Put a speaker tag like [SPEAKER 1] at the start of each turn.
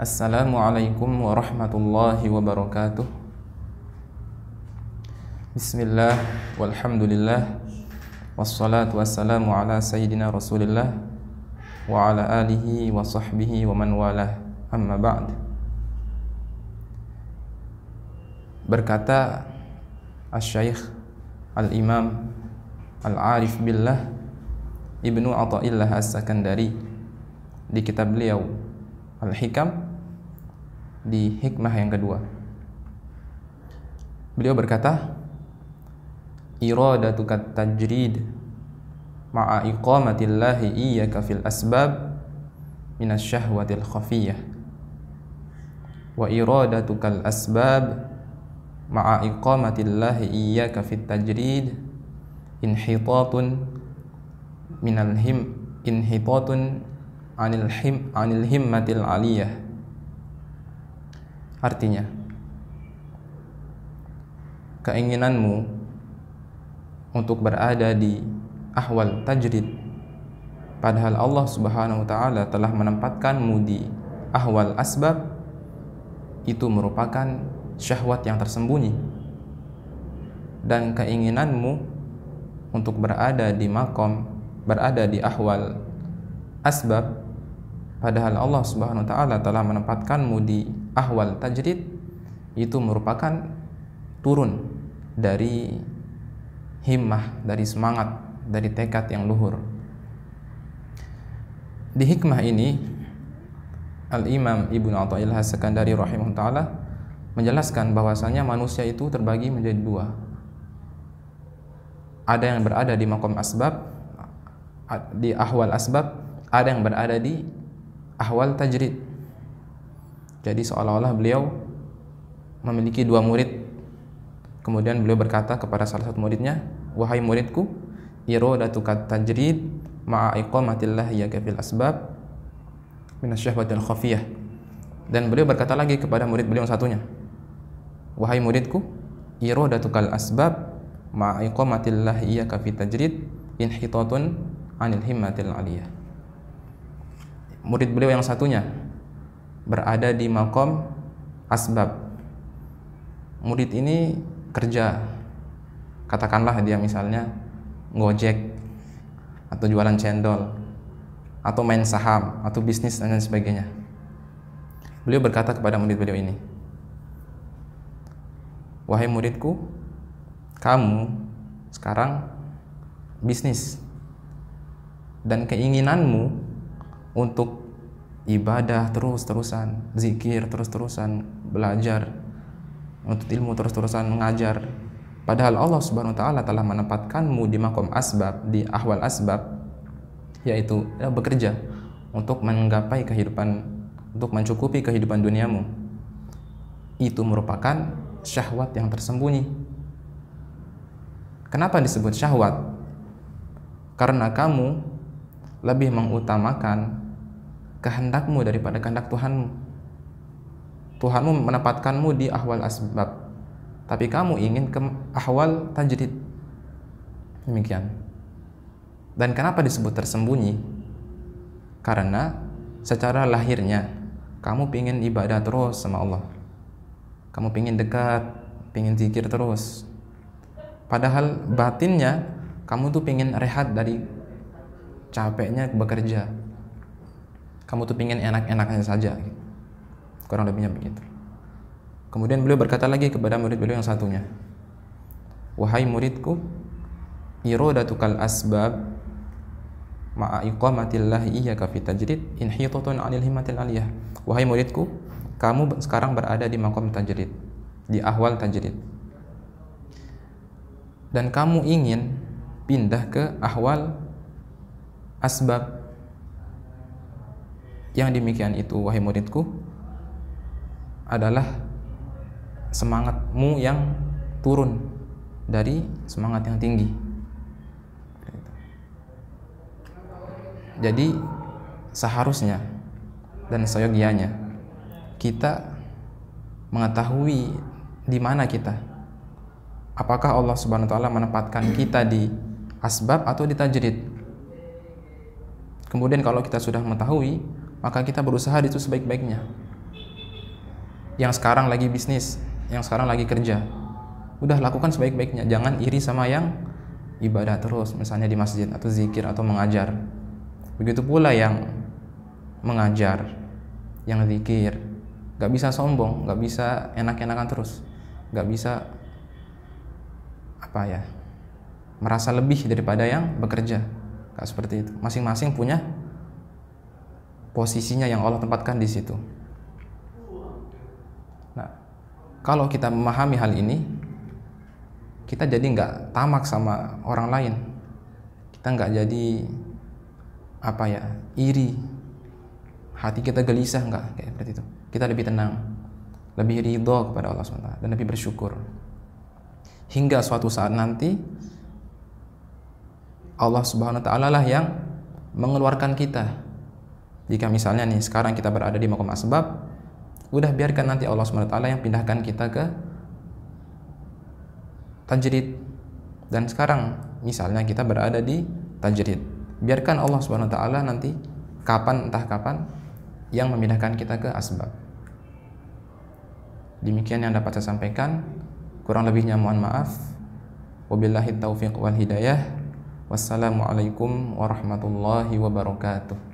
[SPEAKER 1] Assalamualaikum warahmatullahi wabarakatuh. Bismillah, walhamdulillah, wassalatu wassalamu ala sayyidina rasulillah wa ala alihi wa sahbihi wa man walah, amma ba'd. Berkata Asy-Syaikh Al-Imam Al-Arif Billah Ibnu Athaillah As-Sakandari di kitab beliau Al-Hikam di hikmah yang kedua. Beliau berkata, iradatuka tajrid ma'a iqamatillahi iyyaka fil asbab minasyahwatil khafiyah wa iradatuka al asbab ma'a iqamatillahi iyyaka fit tajrid inhitatun anil himmatil aliyah. Artinya, keinginanmu untuk berada di ahwal tajrid, padahal Allah Subhanahu wa ta'ala telah menempatkanmu di ahwal asbab, itu merupakan syahwat yang tersembunyi. Dan keinginanmu untuk berada di makom, berada di ahwal asbab, padahal Allah Subhanahu wa ta'ala telah menempatkanmu di ahwal tajrid, itu merupakan turun dari himmah, dari semangat, dari tekad yang luhur. Di hikmah ini Al-Imam Ibnu Athaillah As-Sakandari rahimahullah ta'ala menjelaskan bahwasanya manusia itu terbagi menjadi dua. Ada yang berada di makom asbab, di ahwal asbab, ada yang berada di ahwal tajrid. Jadi seolah-olah beliau memiliki dua murid. Kemudian beliau berkata kepada salah satu muridnya, wahai muridku, iradatuka tajrid ma'a iqamatillahi iyyaka fil asbab minasyahwatil khafiyah. Dan beliau berkata lagi kepada murid beliau yang satunya, wahai muridku, iradatukal asbab ma'a iqamatillahi iyyaka fit tajrid inhitatun anil himmatil aliyah. Murid beliau yang satunya berada di makom asbab. Murid ini kerja, katakanlah dia misalnya ngojek atau jualan cendol atau main saham atau bisnis dan lain sebagainya. Beliau berkata kepada murid beliau ini, wahai muridku, kamu sekarang bisnis dan keinginanmu untuk ibadah terus-terusan, zikir terus-terusan, belajar untuk ilmu terus-terusan, mengajar, padahal Allah Subhanahu wa ta'ala telah menempatkanmu di makom asbab, di ahwal asbab, yaitu bekerja untuk menggapai kehidupan, untuk mencukupi kehidupan duniamu. Itu merupakan syahwat yang tersembunyi. Kenapa disebut syahwat? Karena kamu lebih mengutamakan kehendakmu daripada kehendak Tuhanmu. Tuhanmu menempatkanmu di ahwal asbab, tapi kamu ingin ke ahwal tajrid. Demikian. Dan kenapa disebut tersembunyi? Karena secara lahirnya kamu ingin ibadah terus sama Allah, kamu ingin dekat, ingin zikir terus, padahal batinnya kamu tuh ingin rehat dari capeknya bekerja, kamu tuh ingin enak-enaknya saja, kurang lebihnya begitu. Kemudian beliau berkata lagi kepada murid beliau yang satunya, wahai muridku, iradatukal asbab ma'a iqamatillahi iyyaka fit tajrid inhitatun anil himmatil aliyah. Wahai muridku, kamu sekarang berada di makom tajrid, di ahwal tajrid, dan kamu ingin pindah ke ahwal asbab. Yang demikian itu, wahai muridku, adalah semangatmu yang turun dari semangat yang tinggi. Jadi seharusnya dan seyogianya kita mengetahui di mana kita. Apakah Allah Subhanahu wa ta'ala menempatkan kita di asbab atau di tajrid? Kemudian kalau kita sudah mengetahui, maka kita berusaha itu sebaik-baiknya. yang sekarang lagi bisnis, yang sekarang lagi kerja. Udah lakukan sebaik-baiknya, jangan iri sama yang ibadah terus, misalnya di masjid atau zikir atau mengajar. Begitu pula yang mengajar, yang zikir, gak bisa sombong, gak bisa enak-enakan terus, gak bisa merasa lebih daripada yang bekerja. Gak seperti itu. Masing-masing punya posisinya yang Allah tempatkan di situ. Nah, kalau kita memahami hal ini, kita jadi nggak tamak sama orang lain. Kita nggak jadi iri. Hati kita gelisah, nggak kayak seperti itu. Kita lebih tenang, lebih ridho kepada Allah SWT dan lebih bersyukur. Hingga suatu saat nanti Allah Subhanahu wa Ta'ala lah yang mengeluarkan kita. Jika misalnya nih sekarang kita berada di maqam asbab, udah biarkan nanti Allah Subhanahu wa Ta'ala yang pindahkan kita ke tajrid. Dan sekarang misalnya kita berada di tajrid, biarkan Allah Subhanahu wa Ta'ala nanti entah kapan yang memindahkan kita ke asbab. Demikian yang dapat saya sampaikan, kurang lebihnya mohon maaf. Wabillahi taufiq wal hidayah. Wassalamualaikum warahmatullahi wabarakatuh.